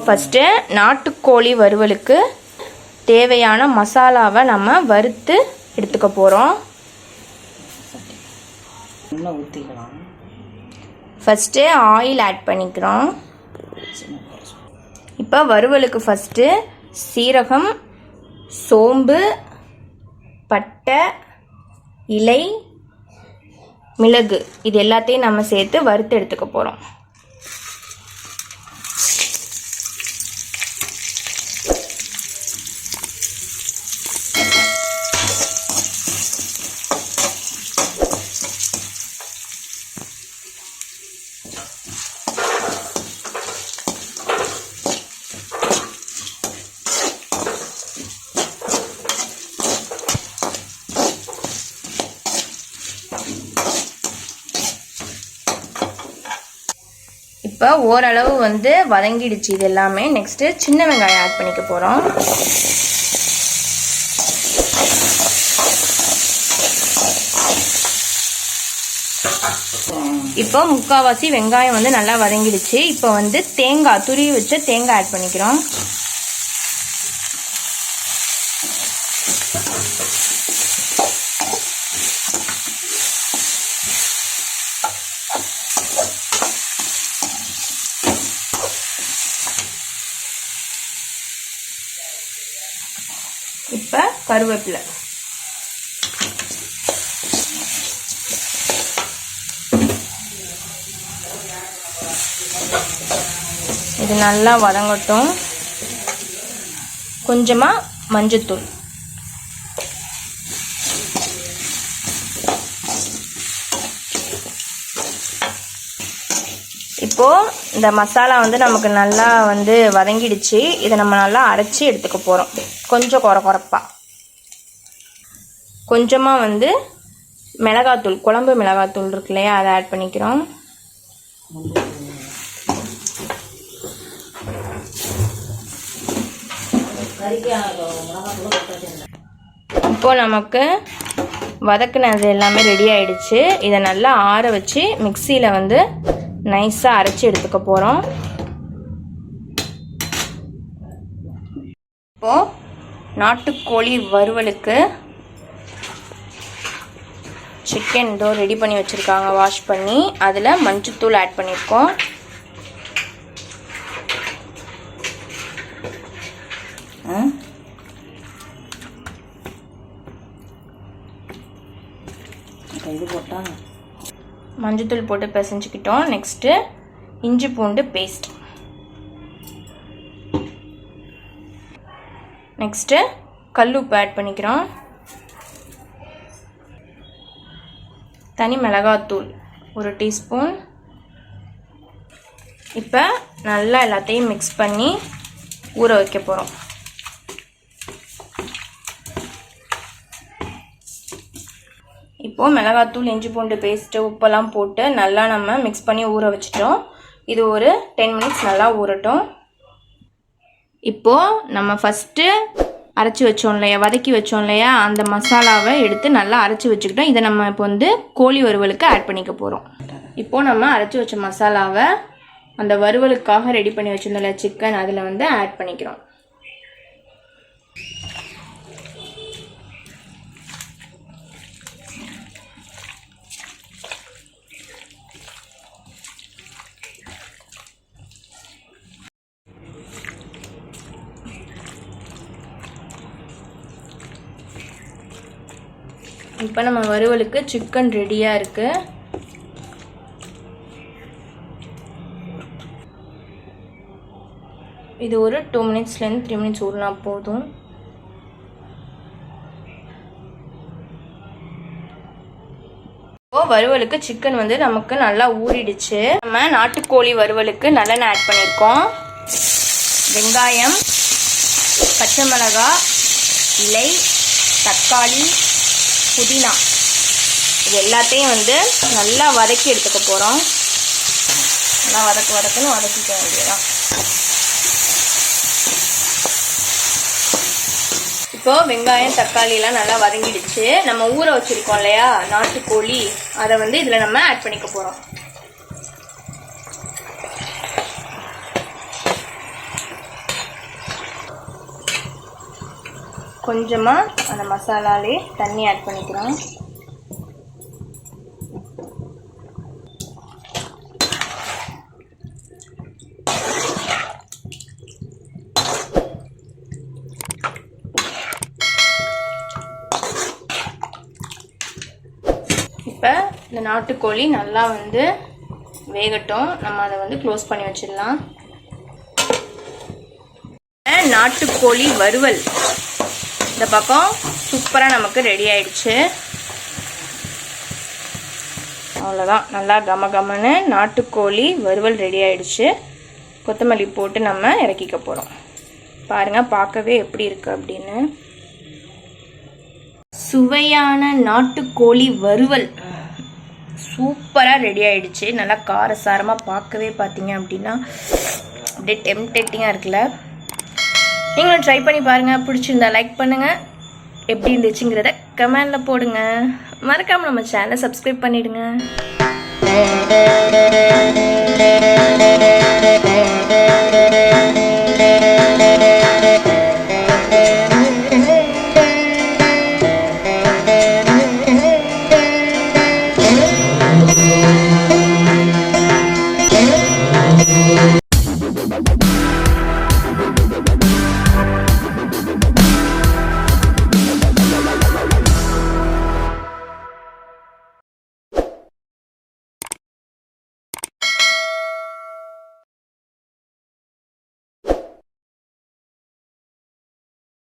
First நாட்டுக்கோழி வறுவலுக்கு தேவையான மசாலாவை நம்ம வறுத்து எடுத்துக்க போகிறோம். ஃபஸ்ட்டு ஆயில் ஆட் பண்ணிக்கிறோம். இப்போ வறுவலுக்கு ஃபஸ்ட்டு சீரகம், சோம்பு, பட்டை, இலை, மிளகு இது எல்லாத்தையும் நம்ம சேர்த்து வறுத்து எடுத்துக்க போகிறோம். இப்போ ஓரளவு வந்து வதங்கிடுச்சு இது எல்லாமே. நெக்ஸ்ட்டு சின்ன வெங்காயம் ஆட் பண்ணிக்க போகிறோம். இப்போ முக்கால்வாசி வெங்காயம் வந்து நல்லா வதங்கிடுச்சு. இப்போ வந்து தேங்காய் துருவி வச்ச தேங்காய் ஆட் பண்ணிக்கிறோம். இப்போ கருவேப்பிலை, இது நல்லா வதங்கட்டும். கொஞ்சமாக மஞ்சத்தூள், இப்போது இந்த மசாலா வந்து நமக்கு நல்லா வந்து வதங்கிடுச்சு. இதை நம்ம நல்லா அரைச்சி எடுத்துக்க போகிறோம். கொஞ்சம் குறப்பாக கொஞ்சமாக வந்து மிளகாத்தூள், குழம்பு மிளகாத்தூள் இருக்கு இல்லையா, அதை ஆட் பண்ணிக்கிறோம். இப்போ நமக்கு வதக்குனது எல்லாமே ரெடி ஆயிடுச்சு. இதை நல்லா ஆற வச்சு மிக்சியில் வந்து நைஸாக அரைச்சி எடுத்துக்க போகிறோம். இப்போது நாட்டுக்கோழி வறுவலுக்கு சிக்கன் இதோ ரெடி பண்ணி வச்சுருக்காங்க, வாஷ் பண்ணி. அதில் மஞ்சத்தூள் ஆட் பண்ணியிருக்கோம். மஞ்சத்தூள் போட்டு பிசைஞ்சுக்கிட்டோம். நெக்ஸ்ட்டு இஞ்சி பூண்டு பேஸ்ட், நெக்ஸ்ட்டு கல்லுப்பு ஆட் பண்ணிக்கிறோம். தனி மிளகாத்தூள் 1 டீஸ்பூன். இப்போ நல்லா எல்லாத்தையும் மிக்ஸ் பண்ணி ஊற வைக்க போகிறோம். இப்போது மிளகாத்தூள், இஞ்சி பூண்டு பேஸ்ட்டு, உப்பெல்லாம் போட்டு நல்லா நம்ம மிக்ஸ் பண்ணி ஊற வச்சிட்டோம். இது ஒரு 10 மினிட்ஸ் நல்லா ஊறட்டும். இப்போது நம்ம ஃபஸ்ட்டு அரைச்சி வச்சோம் இல்லையா, வதக்கி வச்சோம் இல்லையா, அந்த மசாலாவை எடுத்து நல்லா அரைச்சி வச்சுக்கிட்டோம். இதை நம்ம இப்போ வந்து கோழி வறுவலுக்கு ஆட் பண்ணிக்க போகிறோம். இப்போது நம்ம அரைச்சி வச்ச மசாலாவை அந்த வறுவலுக்காக ரெடி பண்ணி வச்சுருந்தோம் இல்லையா சிக்கன், அதில் வந்து ஆட் பண்ணிக்கிறோம். இப்போ நம்ம வறுவலுக்கு சிக்கன் ரெடியாக இருக்குது. இது ஒரு 2 மினிட்ஸ்லேருந்து 3 மினிட்ஸ் ஊறினா போதும். இப்போ வறுவலுக்கு சிக்கன் வந்து நமக்கு நல்லா ஊறிடுச்சு. நம்ம நாட்டுக்கோழி வறுவலுக்கு நல்லெண்ணெய் ஆட் பண்ணியிருக்கோம். வெங்காயம், பச்சை மிளகாய், இலை, தக்காளி, புதினா இது எல்லாத்தையும் வந்து நல்லா வதக்கி எடுத்துக்க போகிறோம். நல்லா வதக்குன்னு வதக்கிக்க வேண்டியதான். இப்போ வெங்காயம் தக்காளிலாம் நல்லா வதங்கிடுச்சு. நம்ம ஊற வச்சிருக்கோம் இல்லையா நாட்டுக்கோழி, அதை வந்து இதில் நம்ம ஆட் பண்ணிக்க போகிறோம். கொஞ்சமாக அந்த மசாலாலே தண்ணி ஆட் பண்ணிக்கிறோம். இப்போ இந்த நாட்டுக்கோழி நல்லா வந்து வேகட்டும். நம்ம அதை வந்து க்ளோஸ் பண்ணி வச்சிடலாம். நாட்டுக்கோழி வறுவல் இந்த பக்கம் சூப்பராக நமக்கு ரெடி ஆயிடுச்சு. அவ்வளோதான், நல்லா கமகமன்னு நாட்டுக்கோழி வறுவல் ரெடி ஆயிடுச்சு. கொத்தமல்லி போட்டு நம்ம இறக்கிக்க போகிறோம். பாருங்கள் பார்க்கவே எப்படி இருக்குது அப்படின்னு. சுவையான நாட்டுக்கோழி வறுவல் சூப்பராக ரெடி ஆயிடுச்சு. நல்லா காரசாரமாக பார்க்கவே பார்த்தீங்க அப்படின்னா அப்படியே டெம்டேட்டிங்காக இருக்குல்ல. நீங்களும் ட்ரை பண்ணி பாருங்கள். பிடிச்சிருந்தா லைக் பண்ணுங்கள். எப்படி இருந்துச்சுங்கிறத கமெண்டில் போடுங்க. மறக்காமல் நம்ம சேனலை சப்ஸ்கிரைப் பண்ணிவிடுங்க.